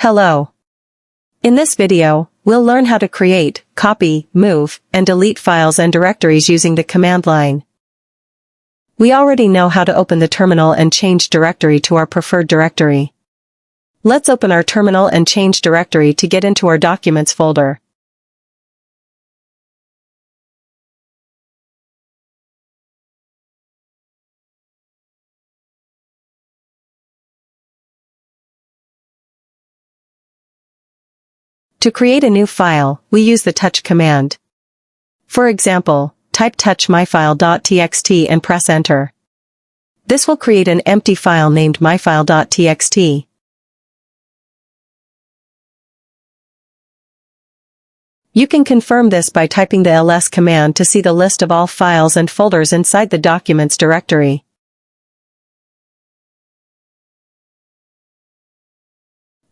Hello. In this video, we'll learn how to create, copy, move, and delete files and directories using the command line. We already know how to open the terminal and change directory to our preferred directory. Let's open our terminal and change directory to get into our Documents folder. To create a new file, we use the touch command. For example, type touch myfile.txt and press enter. This will create an empty file named myfile.txt. You can confirm this by typing the ls command to see the list of all files and folders inside the Documents directory.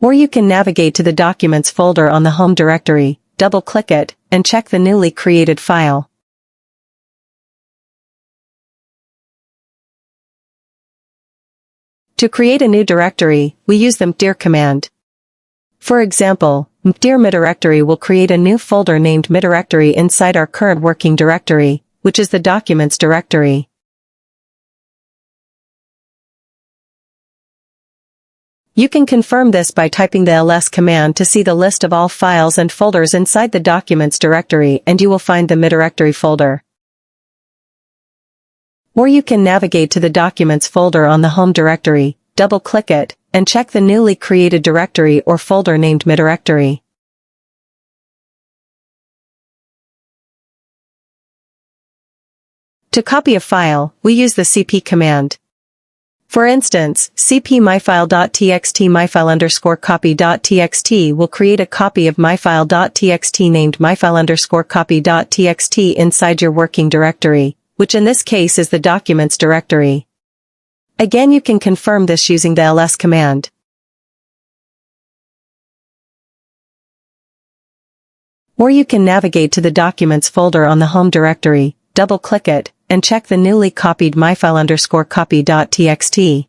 Or you can navigate to the Documents folder on the Home directory, double-click it, and check the newly created file. To create a new directory, we use the mkdir command. For example, mkdir mdirectory will create a new folder named mdirectory inside our current working directory, which is the Documents directory. You can confirm this by typing the ls command to see the list of all files and folders inside the Documents directory, and you will find the mdirectory folder. Or you can navigate to the Documents folder on the Home directory, double-click it, and check the newly created directory or folder named mdirectory. To copy a file, we use the cp command. For instance, cp myfile.txt myfile_copy.txt will create a copy of myfile.txt named myfile_copy.txt inside your working directory, which in this case is the Documents directory. Again, you can confirm this using the ls command. Or you can navigate to the Documents folder on the Home directory, double-click it, and check the newly copied myfile_copy.txt.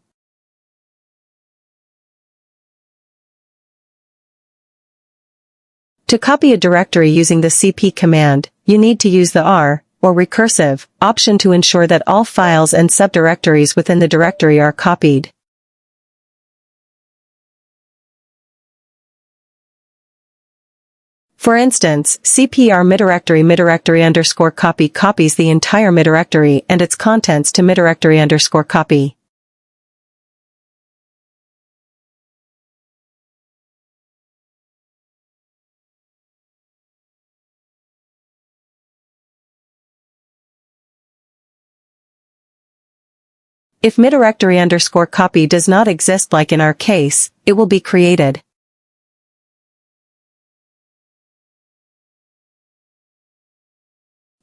To copy a directory using the cp command, you need to use the r, or recursive, option to ensure that all files and subdirectories within the directory are copied. For instance, cpr mdirectory_copy copies the entire mdirectory and its contents to mdirectory_copy. If mdirectory_copy does not exist, like in our case, it will be created.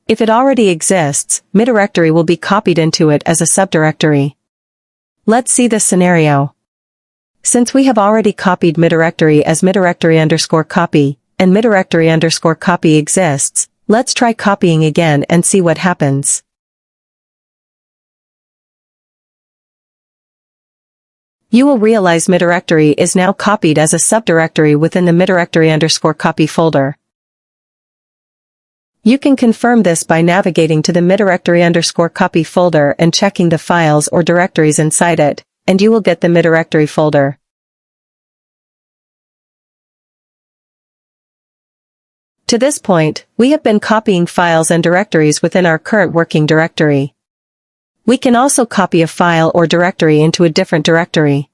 If it already exists, mdirectory will be copied into it as a subdirectory. Let's see this scenario. Since we have already copied mdirectory as mdirectory_copy, and mdirectory_copy exists, let's try copying again and see what happens. You will realize mdirectory is now copied as a subdirectory within the mdirectory_copy folder. You can confirm this by navigating to the mdirectory_copy folder and checking the files or directories inside it, and you will get the mdirectory folder. To this point, we have been copying files and directories within our current working directory. We can also copy a file or directory into a different directory.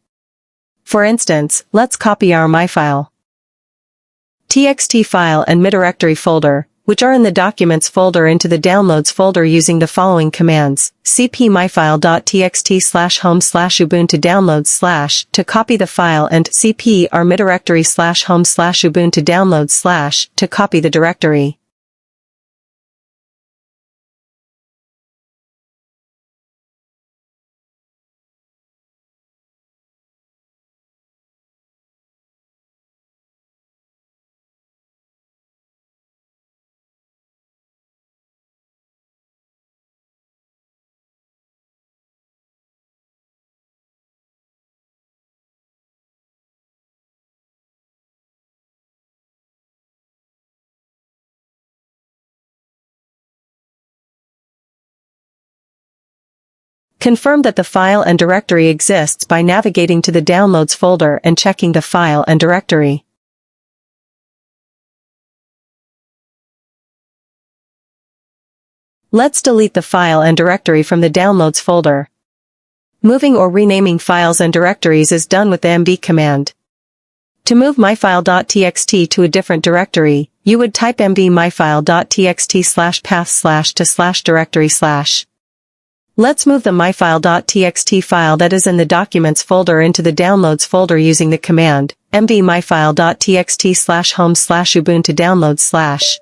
For instance, let's copy our myfile.txt file and mdirectory folder, which are in the Documents folder, into the Downloads folder using the following commands: cp myfile.txt/home/ubuntu downloads/ to copy the file, and cp our mdirectory/home/ubuntu downloads/ to copy the directory. Confirm that the file and directory exists by navigating to the Downloads folder and checking the file and directory. Let's delete the file and directory from the Downloads folder. Moving or renaming files and directories is done with the mv command. To move myfile.txt to a different directory, you would type mv myfile.txt/path/to/directory/. Let's move the myfile.txt file that is in the Documents folder into the Downloads folder using the command mv myfile.txt/home/ubuntu downloads/.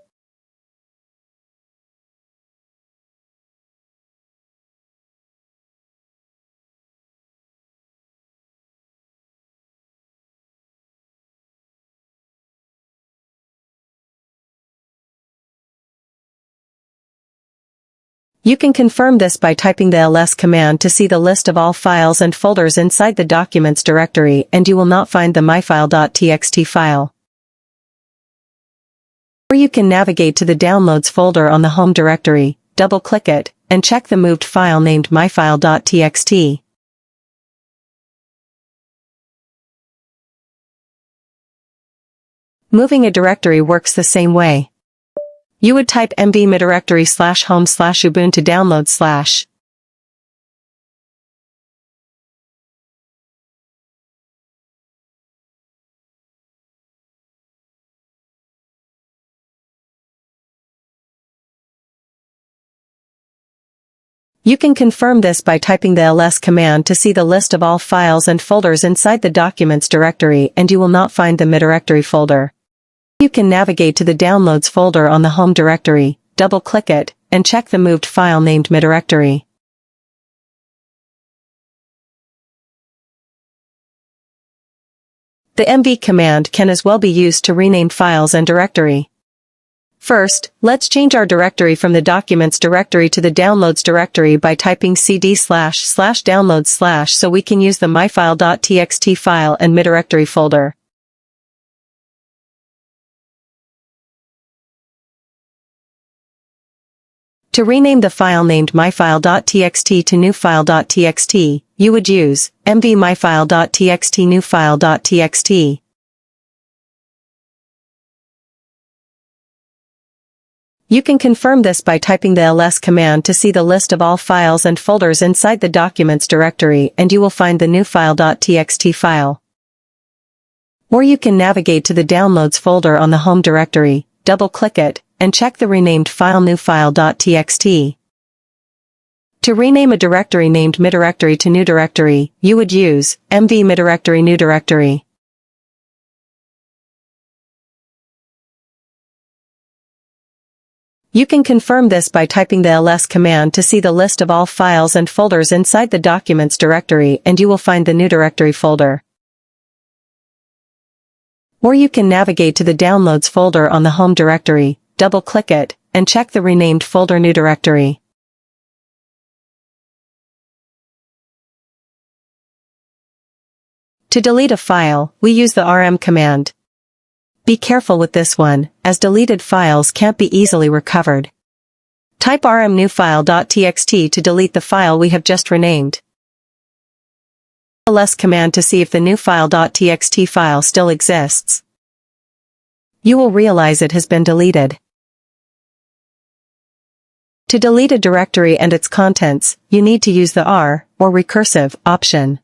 You can confirm this by typing the ls command to see the list of all files and folders inside the Documents directory, and you will not find the myfile.txt file. Or you can navigate to the Downloads folder on the Home directory, double-click it, and check the moved file named myfile.txt. Moving a directory works the same way. You would type mv mydirectory/home/ubuntu downloads/. You can confirm this by typing the ls command to see the list of all files and folders inside the Documents directory, and you will not find the mydirectory folder. You can navigate to the Downloads folder on the Home directory, double-click it, and check the moved file named mydirectory. The mv command can as well be used to rename files and directory. First, let's change our directory from the Documents directory to the Downloads directory by typing cd//downloads/ so we can use the myfile.txt file and mydirectory folder. To rename the file named myfile.txt to newfile.txt, you would use mv myfile.txt newfile.txt. You can confirm this by typing the ls command to see the list of all files and folders inside the Documents directory, and you will find the newfile.txt file. Or you can navigate to the Downloads folder on the Home directory, double-click it, and check the renamed file newfile.txt. To rename a directory named mydirectory to new directory, you would use mv mydirectory new directory. You can confirm this by typing the ls command to see the list of all files and folders inside the Documents directory, and you will find the new directory folder. Or you can navigate to the Downloads folder on the Home directory, double-click it, and check the renamed folder new directory. To delete a file, we use the rm command. Be careful with this one, as deleted files can't be easily recovered. Type rm newfile.txt to delete the file we have just renamed. ls command to see if the newfile.txt file still exists. You will realize it has been deleted. To delete a directory and its contents, you need to use the R, or recursive, option.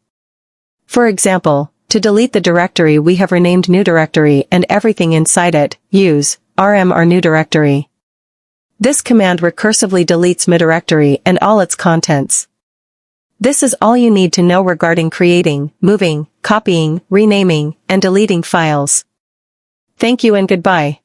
For example, to delete the directory we have renamed new directory and everything inside it, use rm or new directory. This command recursively deletes mydirectory and all its contents. This is all you need to know regarding creating, moving, copying, renaming, and deleting files. Thank you and goodbye.